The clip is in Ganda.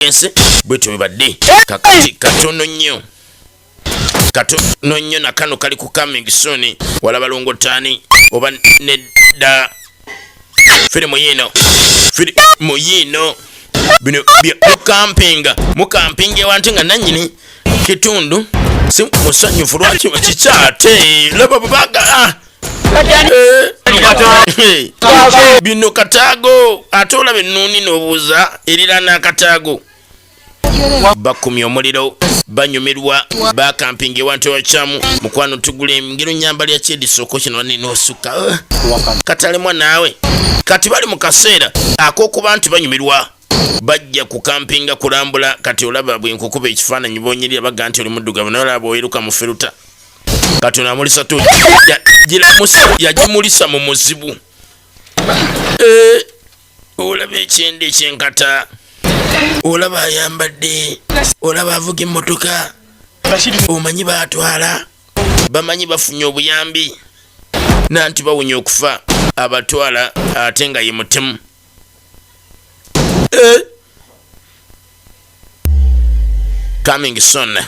ense bwetu bibadde kakati katono nnyo na kano kali ku coming soon. Walaba Longotani oba nedda firimu yino bino mukampinga ewanti nga nannyini kitundu si musanyufu lwaki bakikyate laba babaga bino Kataago ate olaba ennuuni n'obuuza erira n'Akataago bakumya omuliro banyumirwa bakampinga ewantu wakyamu mukwano tugula engero nyamba lya kyedisoko kino n'osuka katalemwa naawe kati bali mu kaseera ak'okuba nti banyumirwa bajja kukampinga kulambula kati olaba bwenkukuba ekifaananyi boonyerera baga nti oli muddugavu naye olaba oyiruka mu feruta kati onamulisa tu yagimulisa mu muzibu olaba ekyende ekyenkata olaba ayambadde olaba avuga emmotoka omanyi baatwala bamanyi bafunye obuyambi nanti bawunya okufa abatwala ate nga ye mutemu coming soon.